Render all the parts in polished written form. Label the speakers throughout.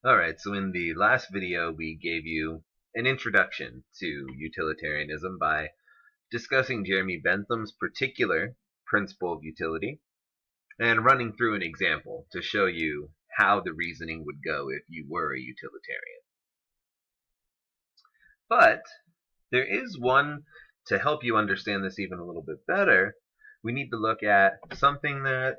Speaker 1: Alright, so in the last video we gave you an introduction to utilitarianism by discussing Jeremy Bentham's particular principle of utility and running through an example to show you how the reasoning would go if you were a utilitarian. But there is one, to help you understand this even a little bit better, we need to look at something that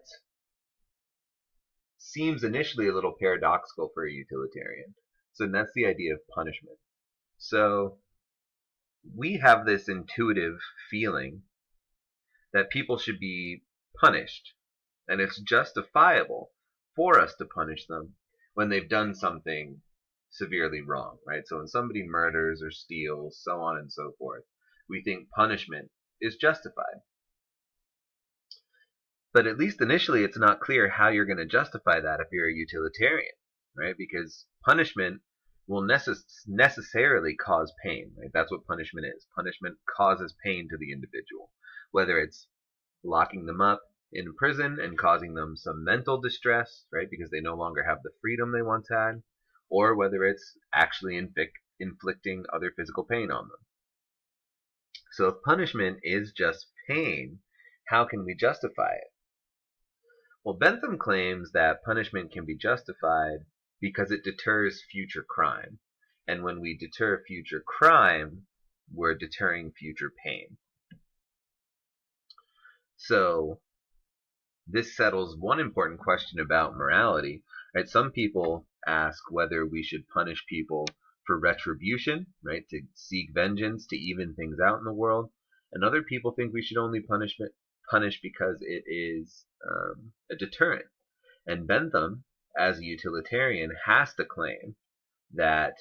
Speaker 1: seems initially a little paradoxical for a utilitarian. So that's the idea of punishment. So we have this intuitive feeling that people should be punished, and it's justifiable for us to punish them when they've done something severely wrong, right? So when somebody murders or steals, so on and so forth, we think punishment is justified. But at least initially, it's not clear how you're going to justify that if you're a utilitarian, right? Because punishment will necessarily cause pain, right? That's what punishment is. Punishment causes pain to the individual, whether it's locking them up in prison and causing them some mental distress, right? Because they no longer have the freedom they once had, or whether it's actually inflicting other physical pain on them. So if punishment is just pain, how can we justify it? Well, Bentham claims that punishment can be justified because it deters future crime. And when we deter future crime, we're deterring future pain. So this settles one important question about morality. Right? Some people ask whether we should punish people for retribution, right, to seek vengeance, to even things out in the world. And other people think we should only punish because it is a deterrent. And Bentham, as a utilitarian, has to claim that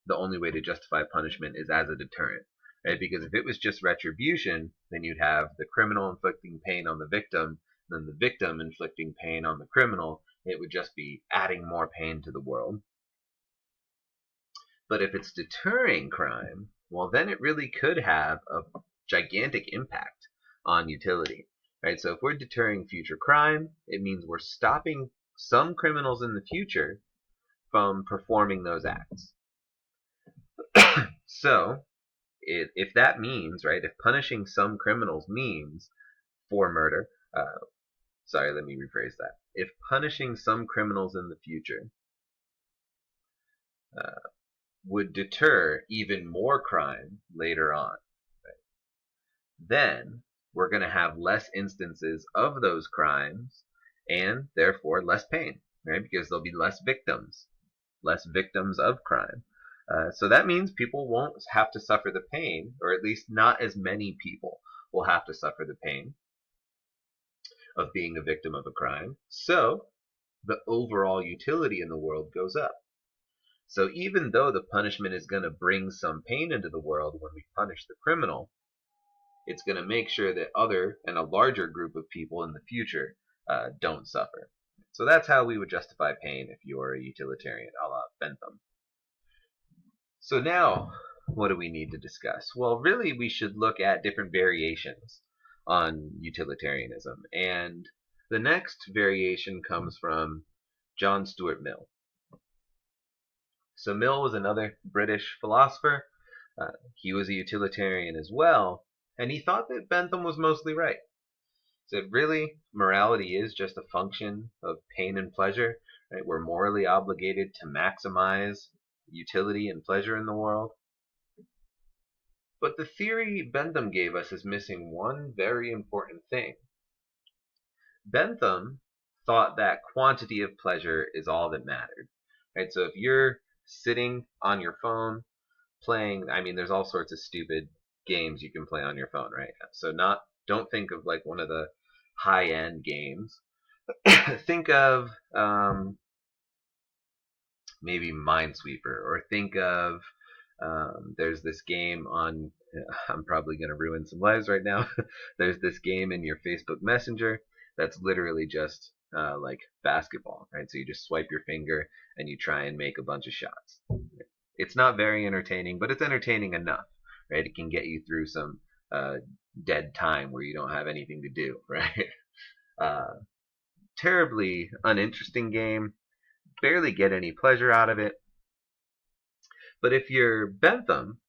Speaker 1: the only way to justify punishment is as a deterrent. Right? Because if it was just retribution, then you'd have the criminal inflicting pain on the victim, then the victim inflicting pain on the criminal. It would just be adding more pain to the world. But if it's deterring crime, well, then it really could have a gigantic impact on utility. Right? So if we're deterring future crime, it means we're stopping some criminals in the future from performing those acts. So if that means, right, if punishing some criminals means for murder, sorry, let me rephrase that. If punishing some criminals in the future would deter even more crime later on, right, then we're going to have less instances of those crimes and therefore less pain, right? Because there'll be less victims of crime. So that means people won't have to suffer the pain, or at least not as many people will have to suffer the pain of being a victim of a crime. So the overall utility in the world goes up. So even though the punishment is going to bring some pain into the world when we punish the criminal, it's going to make sure that other and a larger group of people in the future don't suffer. So that's how we would justify pain if you are a utilitarian, a la Bentham. So now, what do we need to discuss? Well, really, we should look at different variations on utilitarianism. And the next variation comes from John Stuart Mill. So Mill was another British philosopher. He was a utilitarian as well, and he thought that Bentham was mostly right. So really, morality is just a function of pain and pleasure. Right? We're morally obligated to maximize utility and pleasure in the world. But the theory Bentham gave us is missing one very important thing. Bentham thought that quantity of pleasure is all that mattered. Right? So if you're sitting on your phone playing, there's all sorts of stupid games you can play on your phone, right? So don't think of like one of the high-end games. Think of maybe Minesweeper, or think of there's this game on, I'm probably going to ruin some lives right now. There's this game in your Facebook Messenger that's literally just like basketball, right? So you just swipe your finger and you try and make a bunch of shots. It's not very entertaining, but it's entertaining enough, right? It can get you through some dead time where you don't have anything to do, right? Terribly uninteresting game. barely get any pleasure out of it. But if you're Bentham,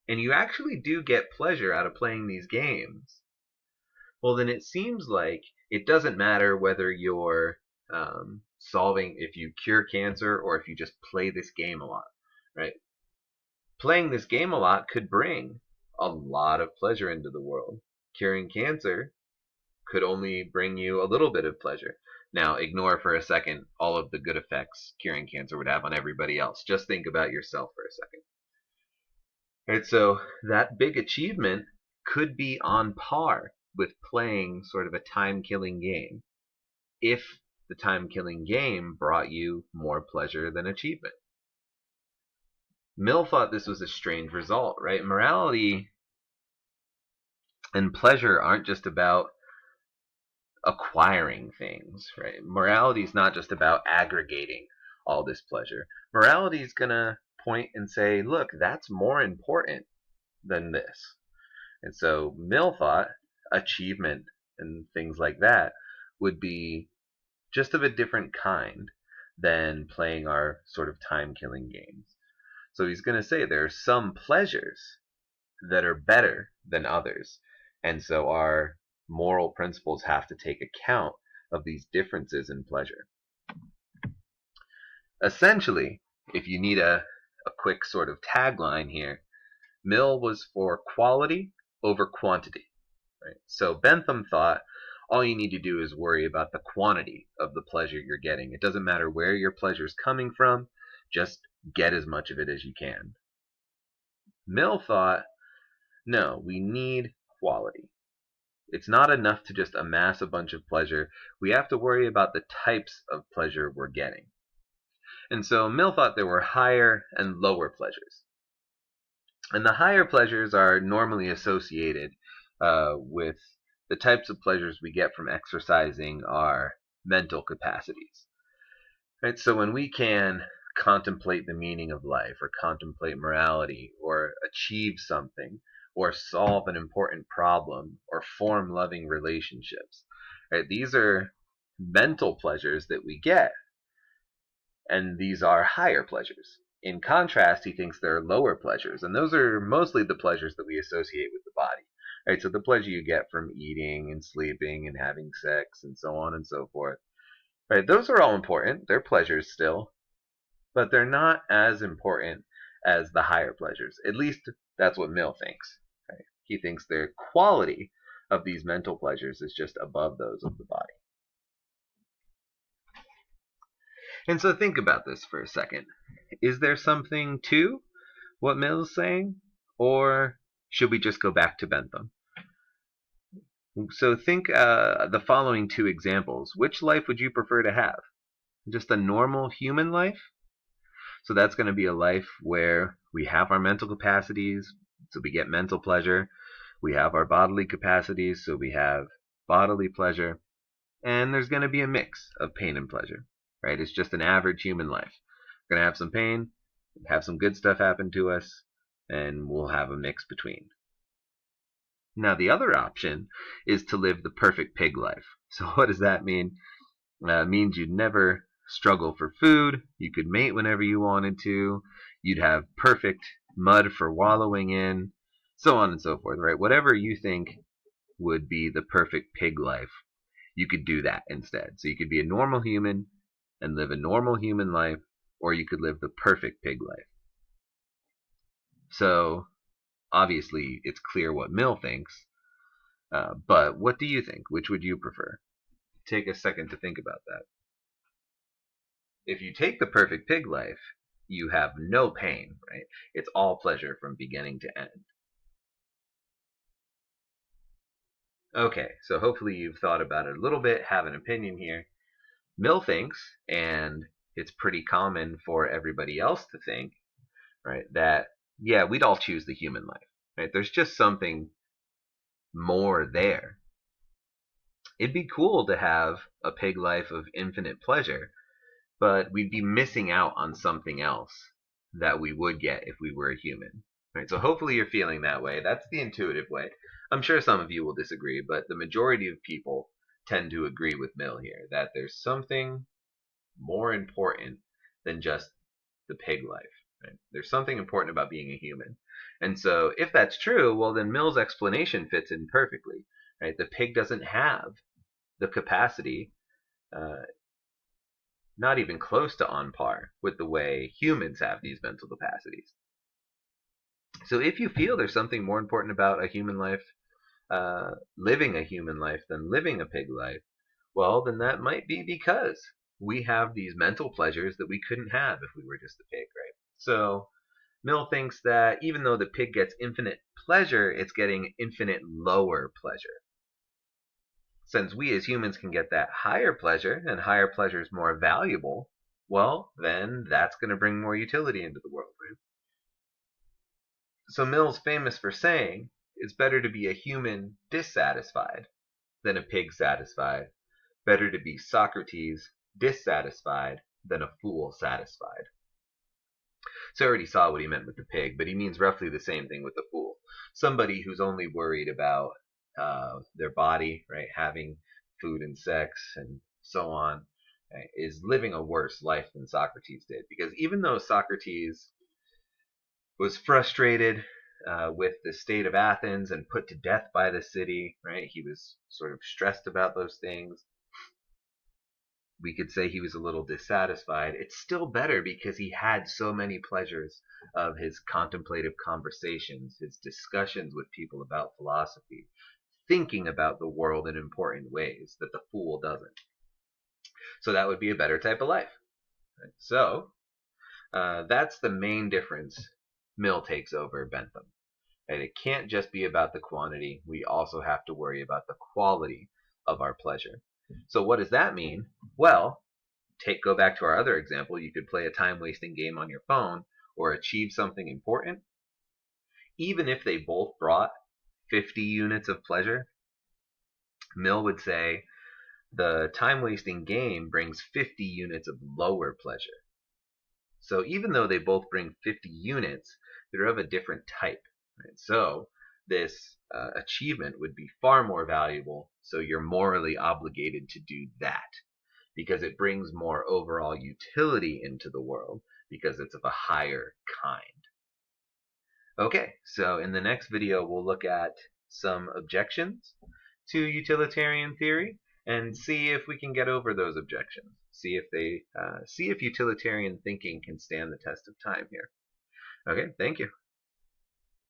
Speaker 1: and you actually do get pleasure out of playing these games, well, then it seems like it doesn't matter whether you're solving, if you cure cancer or if you just play this game a lot, right? Playing this game a lot could bring a lot of pleasure into the world. Curing cancer could only bring you a little bit of pleasure. Now, ignore for a second all of the good effects curing cancer would have on everybody else. Just think about yourself for a second. Right, so that big achievement could be on par with playing sort of a time-killing game if the time-killing game brought you more pleasure than achievement. Mill thought this was a strange result, right? Morality and pleasure aren't just about acquiring things, right? Morality is not just about aggregating all this pleasure. Morality is going to point and say, look, that's more important than this. And so Mill thought achievement and things like that would be just of a different kind than playing our sort of time-killing games. So he's going to say there are some pleasures that are better than others. And so our moral principles have to take account of these differences in pleasure. Essentially, if you need a quick sort of tagline here, Mill was for quality over quantity. Right? So Bentham thought all you need to do is worry about the quantity of the pleasure you're getting. It doesn't matter where your pleasure is coming from, just get as much of it as you can. Mill thought, no, we need quality. It's not enough to just amass a bunch of pleasure. We have to worry about the types of pleasure we're getting. And so Mill thought there were higher and lower pleasures. And the higher pleasures are normally associated with the types of pleasures we get from exercising our mental capacities. Right? So when we can contemplate the meaning of life, or contemplate morality, or achieve something, or solve an important problem, or form loving relationships, right? These are mental pleasures that we get, and these are higher pleasures. In contrast, he thinks there are lower pleasures, and those are mostly the pleasures that we associate with the body. Right, so the pleasure you get from eating and sleeping and having sex and so on and so forth. Right, those are all important. They're pleasures still, but they're not as important as the higher pleasures. At least that's what Mill thinks. Right? He thinks the quality of these mental pleasures is just above those of the body. And so think about this for a second. Is there something to what Mill's saying? Or should we just go back to Bentham? So think the following two examples. Which life would you prefer to have? Just a normal human life? So that's going to be a life where we have our mental capacities, so we get mental pleasure. We have our bodily capacities, so we have bodily pleasure. And there's going to be a mix of pain and pleasure. Right? It's just an average human life. We're going to have some pain, have some good stuff happen to us, and we'll have a mix between. Now, the other option is to live the perfect pig life. So what does that mean? It means you'd never struggle for food, you could mate whenever you wanted to, you'd have perfect mud for wallowing in, so on and so forth, right? Whatever you think would be the perfect pig life, you could do that instead. So you could be a normal human and live a normal human life, or you could live the perfect pig life. So obviously it's clear what Mill thinks, but what do you think? Which would you prefer? Take a second to think about that. If you take the perfect pig life, you have no pain, right? It's all pleasure from beginning to end. Okay, so hopefully you've thought about it a little bit, have an opinion here. Mill thinks, and it's pretty common for everybody else to think, right, that, yeah, we'd all choose the human life, right? There's just something more there. It'd be cool to have a pig life of infinite pleasure, but we'd be missing out on something else that we would get if we were a human. Right? So hopefully you're feeling that way. That's the intuitive way. I'm sure some of you will disagree, but the majority of people tend to agree with Mill here, that there's something more important than just the pig life. Right? There's something important about being a human. And so if that's true, well, then Mill's explanation fits in perfectly. Right? The pig doesn't have the capacity, uh, not even close to on par with the way humans have these mental capacities. So if you feel there's something more important about a human life, living a human life than living a pig life, well, then that might be because we have these mental pleasures that we couldn't have if we were just a pig, right? So Mill thinks that even though the pig gets infinite pleasure, it's getting infinite lower pleasure. Since we as humans can get that higher pleasure, and higher pleasure is more valuable, well, then that's going to bring more utility into the world, right? So Mill's famous for saying, it's better to be a human dissatisfied than a pig satisfied. Better to be Socrates dissatisfied than a fool satisfied. So I already saw what he meant with the pig, but he means roughly the same thing with the fool. Somebody who's only worried about their body, right, having food and sex and so on, right, is living a worse life than Socrates did. Because even though Socrates was frustrated with the state of Athens and put to death by the city, right, he was sort of stressed about those things. We could say he was a little dissatisfied. It's still better because he had so many pleasures of his contemplative conversations, his discussions with people about philosophy, thinking about the world in important ways that the fool doesn't. So that would be a better type of life. Right? So that's the main difference Mill takes over Bentham. And it can't just be about the quantity. We also have to worry about the quality of our pleasure. So what does that mean? Well, go back to our other example. You could play a time-wasting game on your phone or achieve something important. Even if they both brought 50 units of pleasure, Mill would say the time-wasting game brings 50 units of lower pleasure. So even though they both bring 50 units, they're of a different type. Right? So this achievement would be far more valuable, so you're morally obligated to do that because it brings more overall utility into the world because it's of a higher kind. Okay, so in the next video we'll look at some objections to utilitarian theory and see if we can get over those objections. See if utilitarian thinking can stand the test of time here. Okay, thank you.